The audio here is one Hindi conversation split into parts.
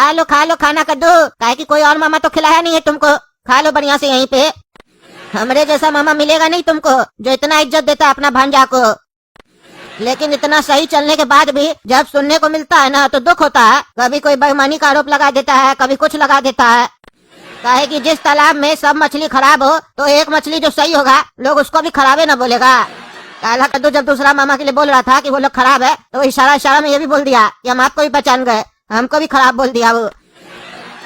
खा लो खाना कद्दू, काहे कि कोई और मामा तो खिलाया नहीं है तुमको। खा लो बढ़िया से यहीं पे। हमरे जैसा मामा मिलेगा नहीं तुमको जो इतना इज्जत देता है अपना भांजा को। लेकिन इतना सही चलने के बाद भी जब सुनने को मिलता है ना तो दुख होता है। कभी कोई बेईमानी का आरोप लगा देता है, कभी कुछ लगा देता है। काहे कि जिस तालाब में सब मछली खराब हो तो एक मछली जो सही होगा लोग उसको भी खराबे न बोलेगा। काला कद्दू जब दूसरा मामा के लिए बोल रहा था कि वो लोग खराब है तो इशारा इशारा में ये भी बोल दिया कि हम आपको भी पहचान गए, हमको भी खराब बोल दिया।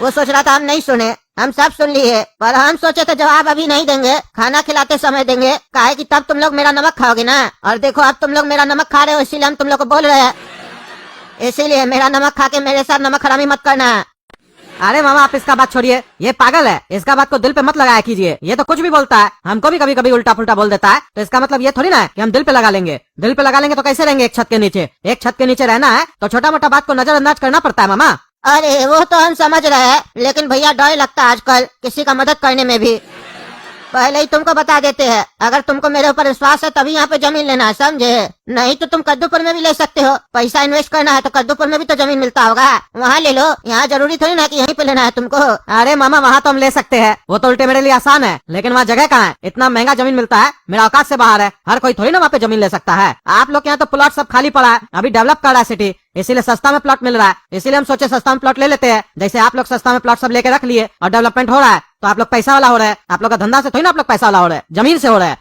वो सोच रहा था हम नहीं सुने, हम सब सुन लिए, पर हम सोचे थे जवाब अभी नहीं देंगे, खाना खिलाते समय देंगे। काहे कि तब तुम लोग मेरा नमक खाओगे ना। और देखो अब तुम लोग मेरा नमक खा रहे हो, इसीलिए हम तुम लोग को बोल रहे हैं। इसीलिए मेरा नमक खा के मेरे साथ नमक हरामी मत करना। अरे मामा आप इसका बात छोड़िए, ये पागल है, इसका बात को दिल पे मत लगाया कीजिए। ये तो कुछ भी बोलता है, हमको भी कभी कभी उल्टा पुल्टा बोल देता है, तो इसका मतलब ये थोड़ी ना है कि हम दिल पे लगा लेंगे। दिल पे लगा लेंगे तो कैसे रहेंगे एक छत के नीचे? एक छत के नीचे रहना है तो छोटा मोटा बात को नजरअंदाज करना पड़ता है मामा। अरे वो तो हम समझ रहे हैं, लेकिन भैया डर लगता है आजकल किसी का मदद करने में भी। पहले ही तुमको बता देते हैं, अगर तुमको मेरे ऊपर विश्वास है तभी यहाँ पे जमीन लेना है, समझे? नहीं तो तुम कद्दूपुर में भी ले सकते हो। पैसा इन्वेस्ट करना है तो कद्दूपुर में भी तो जमीन मिलता होगा, वहाँ ले लो। यहाँ जरूरी थोड़ी ना कि यहीं पे लेना है तुमको। अरे मामा वहाँ तो हम ले सकते हैं, वो तो उल्टे मेरे लिए आसान है, लेकिन वहाँ जगह कहाँ है? इतना महंगा जमीन मिलता है, मेरा औकात से बाहर है। हर कोई थोड़ी ना वहाँ पे जमीन ले सकता है। आप लोग के यहाँ तो प्लॉट सब खाली पड़ा है, अभी डेवलप कर रहा है सिटी, इसीलिए सस्ता में प्लॉट मिल रहा है। इसीलिए हम सोचे सस्ता में प्लॉट ले लेते हैं। जैसे आप लोग सस्ता में प्लॉट सब लेके रख लिए और डेवलपमेंट हो रहा है तो आप लोग पैसा वाला हो रहे हैं। आप लोग का धंधा से थोड़ी ना आप लोग पैसा वाला हो रहे हैं, जमीन से हो रहा है।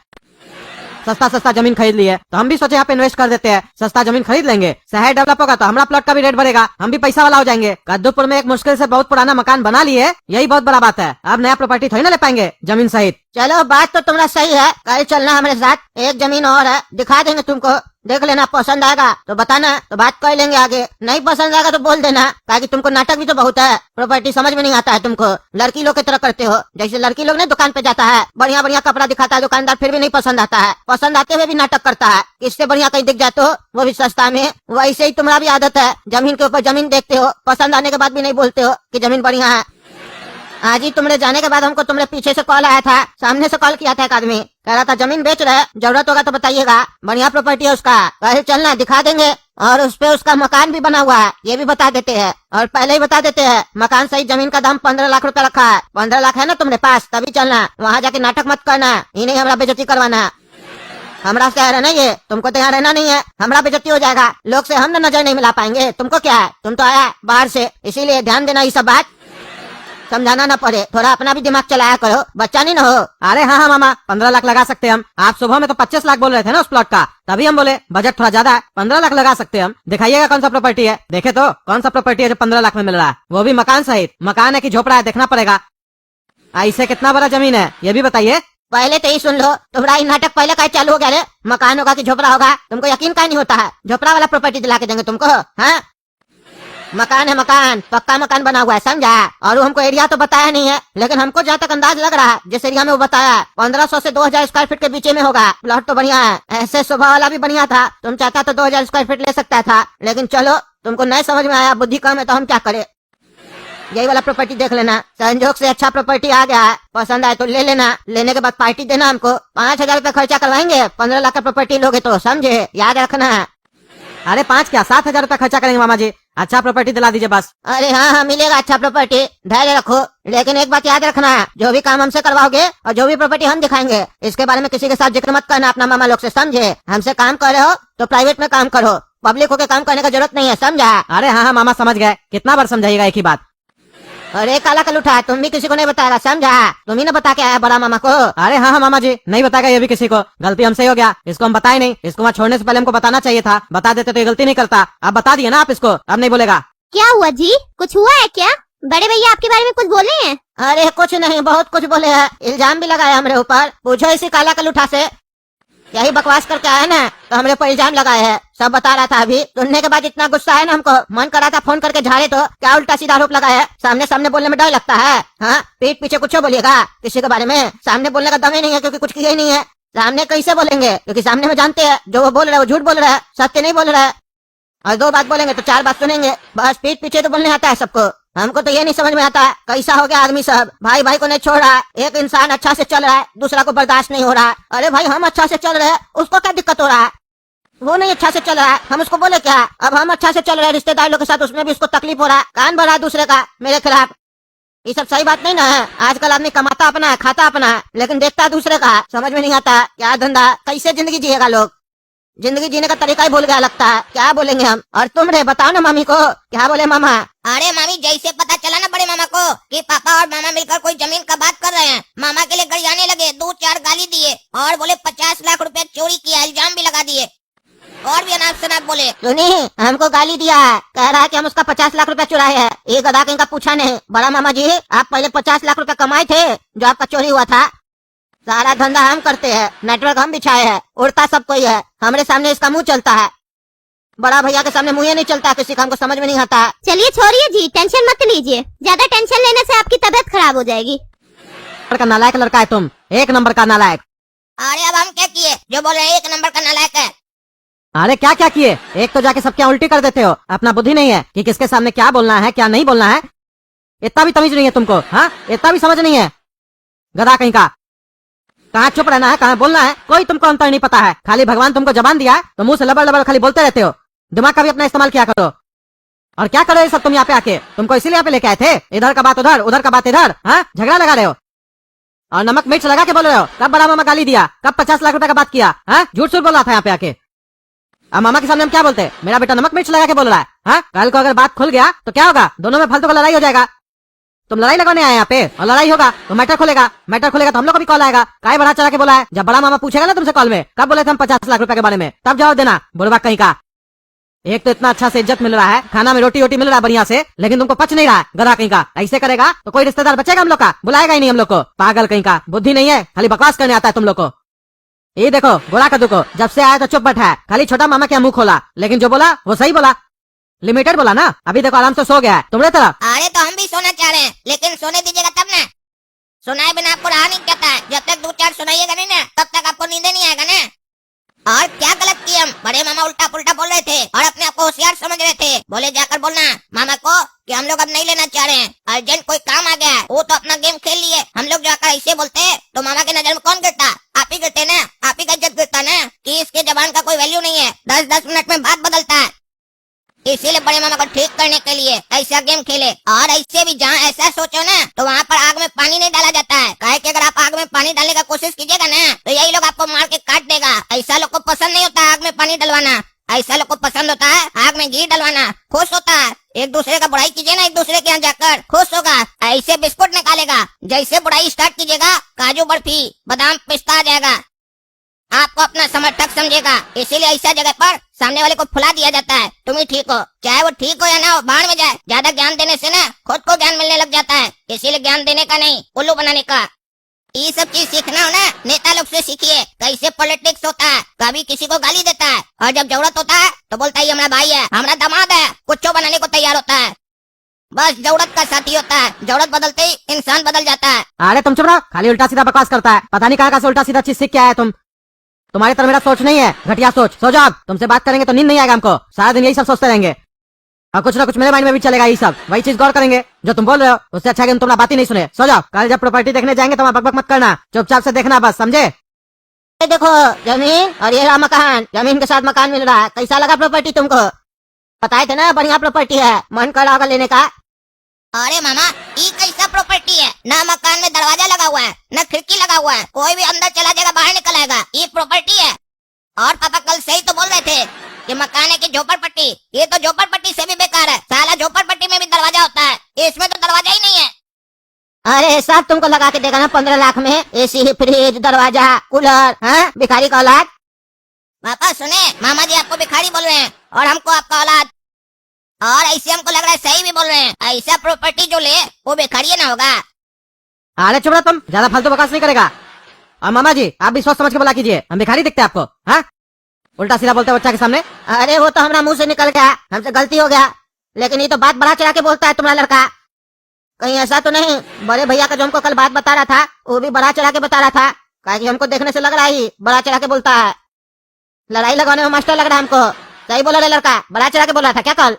सस्ता सस्ता जमीन खरीद लिए तो हम भी सोचे यहाँ पे इन्वेस्ट कर देते हैं। सस्ता जमीन खरीद लेंगे, शहर डेवलप होगा तो हमारा प्लॉट का भी रेट बढ़ेगा, हम भी पैसा वाला हो जाएंगे। कद्दूपुर में एक मुश्किल से बहुत पुराना मकान बना लिए, यही बहुत बड़ा बात है। अब नया प्रॉपर्टी थोड़ी ना ले पाएंगे जमीन सहित। चलो बात तो तुम्हारा सही है, कल चलना हमारे साथ। एक जमीन और है, दिखा देंगे तुमको, देख लेना। पसंद आएगा तो बताना, तो बात कर लेंगे आगे। नहीं पसंद आएगा तो बोल देना, ताकि तुमको नाटक भी तो बहुत है। प्रॉपर्टी समझ में नहीं आता है तुमको, लड़की लोग की तरह करते हो। जैसे लड़की लोग ने दुकान पे जाता है, बढ़िया बढ़िया कपड़ा दिखाता है दुकानदार, फिर भी नहीं पसंद आता है। पसंद आते हुए भी नाटक करता है, इससे बढ़िया कहीं दिख जाते हो, वो भी सस्ता में। वैसे ही तुम्हारा भी आदत है, जमीन के ऊपर जमीन देखते हो, पसंद आने के बाद भी नहीं बोलते हो कि जमीन बढ़िया है। आज ही तुमने जाने के बाद हमको तुम्हारे पीछे से कॉल आया था, सामने से कॉल किया था एक आदमी, कह रहा था जमीन बेच रहे, जरूरत होगा तो बताइएगा, बढ़िया प्रॉपर्टी है उसका, कल चलना दिखा देंगे। और उस पे उसका मकान भी बना हुआ है, ये भी बता देते हैं। और पहले ही बता देते हैं मकान सही, जमीन का दाम 15 लाख रुपए रखा है। 15 लाख है ना तुम्हारे पास, तभी चलना। वहाँ जाके नाटक मत करना, इन्हें हमारा बेइज्जती करवाना। हमरा से रहना ये, तुमको तो यहाँ रहना नहीं है, हमारा बेइज्जती हो जाएगा, लोग से हम नजर नहीं मिला पाएंगे। तुमको क्या है, तुम तो आया बाहर से, इसीलिए ध्यान देना ये सब बात, समझाना ना पड़े। थोड़ा अपना भी दिमाग चलाया करो, बच्चा नहीं ना हो। अरे हाँ मामा 15 लाख लगा सकते हैं हम। आप सुबह में तो 25 लाख बोल रहे थे ना उस प्लॉट का, तभी हम बोले बजट थोड़ा ज्यादा है, 15 लाख लगा सकते हैं हम। दिखाइएगा कौन सा प्रॉपर्टी है, देखे तो कौन सा प्रॉपर्टी है जो 15 लाख में मिल रहा है, वो भी मकान सहित। मकान है कि झोपड़ा है देखना पड़ेगा। ऐसे कितना बड़ा जमीन है ये भी बताइए। पहले तो ही सुन लो, तुम्हारा ये नाटक पहले का चालू हो गया रे। मकान होगा कि झोपड़ा होगा, तुमको यकीन का नहीं होता है। झोपड़ा वाला प्रॉपर्टी दिला के देंगे तुमको, हाँ? मकान है, मकान पक्का मकान बना हुआ है, समझा? और वो हमको एरिया तो बताया नहीं है, लेकिन हमको जहाँ तक अंदाज लग रहा है जिस एरिया में वो बताया 1500 से 2000 स्क्वायर फीट के बीच में होगा। प्लॉट तो बढ़िया है, ऐसे सुबह वाला भी बढ़िया था। तुम चाहता तो 2000 स्क्वायर फीट ले सकता था, लेकिन चलो तुमको नहीं समझ में आया, बुद्धि कम है तो हम क्या करें। यही वाला प्रॉपर्टी देख लेना, संजोग से अच्छा प्रॉपर्टी आ गया है, पसंद आए तो ले लेना। लेने के बाद पार्टी देना हमको, 5000 रुपए खर्चा करवाएंगे। 15 लाख का प्रॉपर्टी लोगे तो, समझे? याद रखना है। अरे 5 क्या 7,000 रुपया खर्चा करेंगे मामा जी, अच्छा प्रॉपर्टी दिला दीजिए बस। अरे हाँ हाँ मिलेगा अच्छा प्रॉपर्टी, धैर्य रखो। लेकिन एक बात याद रखना है, जो भी काम हमसे करवाओगे और जो भी प्रॉपर्टी हम दिखाएंगे, इसके बारे में किसी के साथ जिक्र मत करना अपना मामा लोग से, समझे? हमसे काम कर रहे हो तो प्राइवेट में काम करो, पब्लिक होके काम करने का जरूरत नहीं है, समझा? अरे हाँ हाँ मामा समझ गए, कितना बार समझाइएगा एक ही बात। अरे काला कल उठा, तुम भी किसी को नहीं बताएगा, समझा? तुम ही ना बता के आया बड़ा मामा को। अरे हाँ हाँ मामा जी नहीं बताएगा ये भी किसी को, गलती हमसे ही हो गया, इसको हम बताए नहीं। इसको वहाँ छोड़ने से पहले हमको बताना चाहिए था, बता देते तो ये गलती नहीं करता। अब बता दिए ना आप इसको, अब नहीं बोलेगा। क्या हुआ जी, कुछ हुआ है क्या? बड़े भैया आपके बारे में कुछ बोले हैं? अरे कुछ नहीं, बहुत कुछ बोले हैं, इल्जाम भी लगाया हमरे ऊपर। पूछो इसी काला कल उठा से, यही बकवास करके आया ना तो हमरे ऊपर इल्जाम लगाए है। सब बता रहा था, अभी सुनने के बाद इतना गुस्सा है ना हमको, मन करा था फोन करके झाड़े तो क्या उल्टा सीधा आरोप लगाया है। सामने सामने बोलने में डर लगता है, हाँ? पीठ पीछे कुछ बोलिएगा किसी के बारे में, सामने बोलने का दम ही नहीं है, क्योंकि कुछ किया ही नहीं है। सामने कैसे बोलेंगे, क्योंकि सामने में जानते हैं जो वो बोल रहा है वो झूठ बोल रहा है, सत्य नहीं बोल रहा है। और 2 बात बोलेंगे तो 4 बात सुनेंगे, बस पीठ पीछे तो बोलने आता है सबको। हमको तो ये नहीं समझ में आता कैसा हो गया आदमी सब, भाई भाई को नहीं छोड़ रहा है। एक इंसान अच्छा से चल रहा है, दूसरा को बर्दाश्त नहीं हो रहा है। अरे भाई हम अच्छा से चल रहे हैं, उसको क्या दिक्कत हो रहा है? वो नहीं अच्छा से चल रहा है, हम उसको बोले क्या? अब हम अच्छा से चल रहे हैं रिश्तेदार लोग के साथ, उसमें भी उसको तकलीफ हो रहा है, कान भर रहा है दूसरे का मेरे खिलाफ। ये सब सही बात नहीं ना है। आजकल आदमी कमाता अपना है, खाता अपना है, लेकिन देखता है दूसरे का। समझ में नहीं आता क्या धंधा, कैसे जिंदगी जिएगा लोग। जिंदगी जीने का तरीका ही भूल गया लगता है। क्या बोलेंगे हम? और तुम रे बताओ ना मम्मी को, क्या बोले मामा? अरे मामी, जैसे पता चला ना बड़े मामा को कि पापा और मामा मिलकर कोई जमीन का बात कर रहे हैं, मामा के लिए गरियाने लगे, 2-4 गाली दिए और बोले 50 लाख रुपए चोरी किया, इल्जाम भी लगा दिए और भी अनाप शनाप बोले। सुनी, हमको गाली दिया है, कह रहा है कि हम उसका 50 लाख रुपया चुराए हैं। ये गधा कहीं का पूछा नहीं। बड़ा मामा जी, आप पहले 50 लाख रुपया कमाए थे जो आपका चोरी हुआ था। सारा धंधा हम करते हैं, नेटवर्क हम बिछाए हैं, उड़ता सब कोई है। हमारे सामने इसका मुंह चलता है, बड़ा भैया के सामने मुंह नहीं चलता किसी का, हमको समझ में नहीं आता। चलिए छोड़िए जी, टेंशन मत लीजिए, ज्यादा टेंशन लेने से आपकी तबीयत खराब हो जाएगी। का नालायक लड़का है तुम, 1 नंबर का नालायक। अरे अब हम क्या किए जो बोल रहे हैं 1 नंबर का नालायक है? अरे क्या क्या किए? एक तो जाके सब क्या उल्टी कर देते हो। अपना बुद्धि नहीं है कि किसके सामने क्या बोलना है क्या नहीं बोलना है। इतना भी तमीज नहीं है तुमको? हाँ, इतना भी समझ नहीं है? गधा कहीं का। कहाँ चुप रहना है, कहाँ बोलना है, कोई तुमको अंतर नहीं पता है। खाली भगवान तुमको जबान दिया है तो मुंह से लबड़ लबड़ खाली बोलते रहते हो। दिमाग का भी अपना इस्तेमाल किया करो। और क्या करो ये सब तुम यहाँ पे आके? तुमको इसीलिए यहाँ पे लेके आए थे? इधर का बात उधर, उधर का बात इधर, हाँ, झगड़ा लगा रहे हो और नमक मिर्च लगा के बोल रहे हो। कब बड़ा मामा गाली दिया, कब 50 लाख रुपए का बात किया? हाँ, झूठ झूठ बोल रहा था यहाँ पे आके। अब मामा के सामने हम क्या बोलते हैं? मेरा बेटा नमक मिर्च लगा के बोल रहा है। हाँ, कल को अगर बात खुल गया तो क्या होगा? दोनों में फालतू का लड़ाई हो जाएगा। तुम लड़ाई लगाने आए यहाँ पे और लड़ाई होगा तो मैटर खुलेगा, मैटर खुलेगा तो हम लोग को भी कॉल आएगा। काय बढ़ा चढ़ा के बोला है? जब बड़ा मामा पूछेगा ना तुमसे कॉल में कब बोले थे हम 50 लाख रुपए के बारे में, तब जवाब देना। बुढ़वा कहीं का। एक तो इतना अच्छा से इज्जत मिल रहा है, खाना में रोटी वोटी मिल रहा है बढ़िया से, लेकिन तुमको पच नहीं रहा है। गधा कहीं का। ऐसे करेगा तो कोई रिश्तेदार बचेगा हम लोग का? बुलाएगा ही नहीं हम लोग को। पागल कहीं का, बुद्धि नहीं है, खाली बकवास करने आता है तुम लोग को। ये देखो गोरा कद्दू को, जब से आया तो चुप बैठा है, खाली छोटा मामा क्या मुंह खोला, लेकिन जो बोला वो सही बोला, लिमिटेड बोला ना। अभी देखो आराम से सो गया है तुम्हारे तरह। अरे तो हम भी सोना चाह रहे हैं, लेकिन सोने दीजिएगा तब ना। सुनाए बिना आपको रहा नहीं जाता है। जब तक 2-4 सुनाइएगा नहीं ना तब तक आपको नींद नहीं आएगा ना। और क्या गलत किए हम? बड़े मामा उल्टा पुल्टा बोल रहे थे और अपने आप को होशियार समझ रहे थे। बोले जाकर बोलना मामा को कि हम लोग अब नहीं लेना चाह रहे हैं, अर्जेंट कोई काम आ गया है। वो तो अपना गेम खेल लिए, हम लोग जाकर ऐसे बोलते हैं तो मामा के नजर में कौन गिरता? आप ही गिरते ना, आप ही का इज्जत गिरता ना कि इसके जबान का कोई वैल्यू नहीं है, 10-10 मिनट में बात बदलता है। इसीलिए बड़े मामा को ठीक करने के लिए ऐसा गेम खेले। और ऐसे भी जहाँ ऐसा सोचो ना तो वहाँ पर आग में पानी नहीं डाला जाता है। काहे कि अगर आप आग में पानी डालने का कोशिश कीजिएगा ना तो यही लोग आपको मार के काट देगा। ऐसा लोग को पसंद नहीं होता आग में पानी डलवाना, ऐसा लोग को पसंद होता है आग में घी डलवाना। खुश होता है, एक दूसरे का बुराई कीजिए ना, एक दूसरे के यहाँ जाकर खुश होगा। ऐसे बिस्कुट निकालेगा, जैसे बुराई स्टार्ट कीजिएगा काजू बर्फी बादाम पिस्ता आ जाएगा, आपको अपना समर्थक समझेगा। इसीलिए ऐसा जगह पर सामने वाले को फुला दिया जाता है। तुम ही ठीक हो, चाहे वो ठीक हो या ना हो, बाहर में जाए। ज्यादा ज्ञान देने से ना खुद को ज्ञान मिलने लग जाता है। इसीलिए ज्ञान देने का नहीं, उल्लू बनाने का। ये सब चीज सीखना हो ना नेता लोग से सीखिए, कैसे पॉलिटिक्स होता है। कभी किसी को गाली देता है और जब जरूरत होता है तो बोलता है हमारा भाई है, हमारा दामाद है, कुछ बनाने को तैयार होता है। बस जरूरत का साथी होता है, जरूरत बदलते ही इंसान बदल जाता है। अरे तुम चुप रहो, खाली उल्टा सीधा बकवास करता है। पता नहीं कहाँ से उल्टा सीधा चीज सीख के आया तुम। तुम्हारी तरह मेरा सोच नहीं है, घटिया सोच। सो जाओ, तुमसे बात करेंगे तो नींद नहीं आएगा हमको। सारा दिन यही सब सोचते रहेंगे और कुछ ना कुछ मेरे माइंड में भी चलेगा। यही सब वही चीज गौर करेंगे जो तुम बोल रहे हो। उससे अच्छा कि तुम्हारा बात ही नहीं सुने। सो जाओ, कल जब प्रॉपर्टी देखने जाएंगे तो बकबक मत करना, चुपचाप से देखना बस, समझे? ये देखो जमीन और ये रहा मकान, जमीन के साथ मकान मिल रहा है। कैसा लगा प्रॉपर्टी तुमको? बताए थे ना बढ़िया प्रॉपर्टी है, मन कर रहा होगा लेने का। अरे मामा, ये कैसा प्रॉपर्टी है? ना मकान में दरवाजा लगा हुआ है, ना खिड़की लगा हुआ है, कोई भी अंदर चला जाएगा बाहर निकल आएगा। ये प्रॉपर्टी है। और पापा कल से ही तो बोल रहे थे कि मकान है कि झोपड़पट्टी। ये तो झोपड़पट्टी से भी बेकार है। साला झोपड़पट्टी में भी दरवाजा होता है, इसमें तो दरवाजा ही नहीं है। अरे सब तुमको लगा के देगा ना 15 लाख में, एसी फ्रिज दरवाजा कूलर। हाँ, भिखारी का औलाद। पापा सुने, मामा जी आपको भिखारी बोल रहे हैं और हमको आपका औलाद। और ऐसे हमको लग रहा है सही भी बोल रहे हैं। ऐसा प्रॉपर्टी जो ले वो भिखारी ना होगा। अरे चुप रहो तुम, ज्यादा फालतू बकवास नहीं करेगा। और मामा जी आप भी सोच समझ के बोला कीजिए, हम भिखारी दिखते हैं आपको? हाँ, उल्टा सीधा बोलते बच्चा के सामने। अरे वो तो हमारा मुंह से निकल गया, हमसे गलती हो गया, लेकिन ये तो बात बढ़ा चढ़ा के बोलता है तुम्हारा लड़का। कहीं ऐसा तो नहीं बड़े भैया का जो हमको कल बात बता रहा था वो भी बढ़ा चढ़ा के बता रहा था? कि हमको देखने से लग रहा है बड़ा चढ़ा के बोलता है। लड़ाई लगाने में मास्टर लग रहा है हमको। सही बोला रे लड़का, बढ़ा चढ़ा के बोल रहा था क्या कल?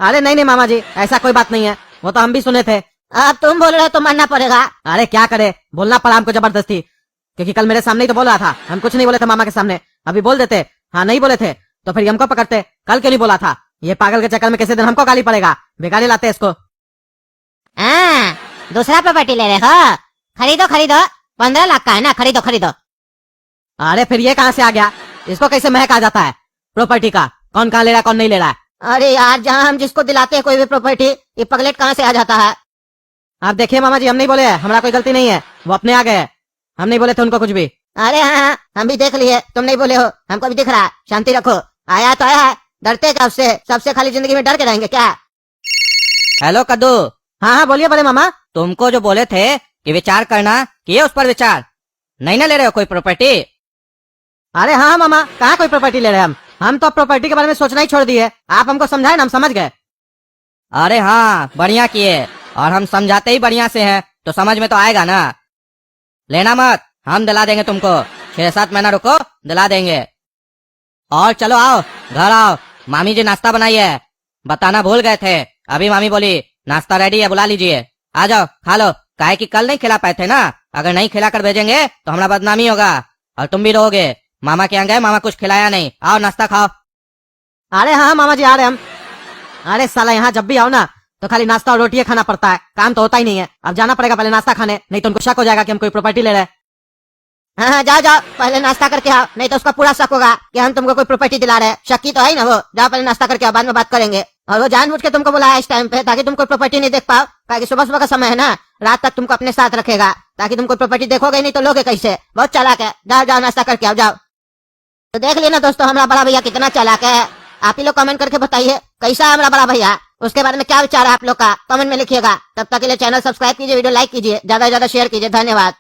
अरे नहीं नहीं मामा जी, ऐसा कोई बात नहीं है, वो तो हम भी सुने थे। अब तुम बोल रहे हो तो मानना पड़ेगा। अरे क्या करे, बोलना पड़ा हमको जबरदस्ती, क्योंकि कल मेरे सामने ही तो बोल रहा था। हम कुछ नहीं बोले थे मामा के सामने, अभी बोल देते हाँ नहीं बोले थे तो फिर ये हमको पकड़ते, कल क्यों नहीं बोला था? ये पागल के चक्कर में किसी दिन हमको गाली पड़ेगा, बेगाली लाते इसको। हाँ, दूसरा प्रॉपर्टी ले रहे हो? खरीदो खरीदो, 15 लाख का है ना, खरीदो खरीदो। अरे फिर ये कहाँ से आ गया? इसको कैसे महक आ जाता है प्रॉपर्टी का? कौन कहाँ ले रहा है कौन नहीं ले रहा है? अरे यार, जहाँ हम जिसको दिलाते हैं कोई भी प्रॉपर्टी, ये पगलेट कहाँ से आ जाता है? आप देखिए मामा जी, हम नहीं बोले हैं, हमारा कोई गलती नहीं है, वो अपने आ गए, हम नहीं बोले थे उनको कुछ भी। अरे हाँ, हम भी देख लिए, तुम नहीं बोले हो, हमको भी दिख रहा है। शांति रखो, आया तो आया है, डरते कब से? सबसे खाली जिंदगी में डर के रहेंगे क्या? हेलो कद्दू, हाँ हाँ बोलिए बड़े मामा। तुमको जो बोले थे कि विचार करना, किए उस पर विचार? नहीं ना ले रहे हो कोई प्रॉपर्टी? अरे हाँ मामा, कहाँ कोई प्रॉपर्टी ले रहे हैं हम तो प्रॉपर्टी के बारे में सोचना ही छोड़ दिए। आप हमको समझाए ना, हम समझ गए। अरे हाँ, बढ़िया किए, और हम समझाते ही बढ़िया से हैं तो समझ में तो आएगा ना। लेना मत, हम दिला देंगे तुमको, 6-7 महीना रुको, दिला देंगे। और चलो आओ, घर आओ, मामी जी नाश्ता बनाई है, बताना भूल गए थे। अभी मामी बोली नाश्ता रेडी है, बुला लीजिए, आ जाओ खा लो। काहे कि कल नहीं खिला पाए थे ना, अगर नहीं खिला कर भेजेंगे तो हमारा बदनामी होगा और तुम भी रहोगे। मामा के यहाँ गए, मामा कुछ खिलाया नहीं, आओ नाश्ता खाओ। अरे हाँ मामा जी आ रहे हम। अरे साला, यहाँ जब भी आओ ना तो खाली नाश्ता और रोटियां खाना पड़ता है, काम तो होता ही नहीं है। अब जाना पड़ेगा पहले नाश्ता खाने, नहीं तो उनको शक हो जाएगा कि हम कोई प्रॉपर्टी ले रहे हैं। हाँ हाँ, जाओ जाओ, पहले नाश्ता करके आओ, नहीं तो उसका पूरा शक होगा कि हम तुमको कोई प्रॉपर्टी दिला रहे हैं। शक्की तो है ही ना वो। जाओ पहले नाश्ता करके आओ, बाद में बात करेंगे। और वो जानबूझ के तुमको बुलाया इस टाइम पे ताकि तुम कोई प्रॉपर्टी नहीं देख पाओ, ताकि सुबह सुबह का समय है ना, रात तक तुमको अपने साथ रखेगा ताकि तुम कोई प्रॉपर्टी देखोगे नहीं तो लोगे कैसे? बहुत चालाक है। जाओ जाओ नाश्ता करके आओ, जाओ। तो देख लेना दोस्तों, हमारा बड़ा भैया कितना चालाक है। आप ही लोग कमेंट करके बताइए कैसा है हमारा बड़ा भैया, उसके बारे में क्या विचार है आप लोग का, कमेंट में लिखिएगा। तब तक के लिए चैनल सब्सक्राइब कीजिए, वीडियो लाइक कीजिए, ज्यादा से ज्यादा शेयर कीजिए। धन्यवाद।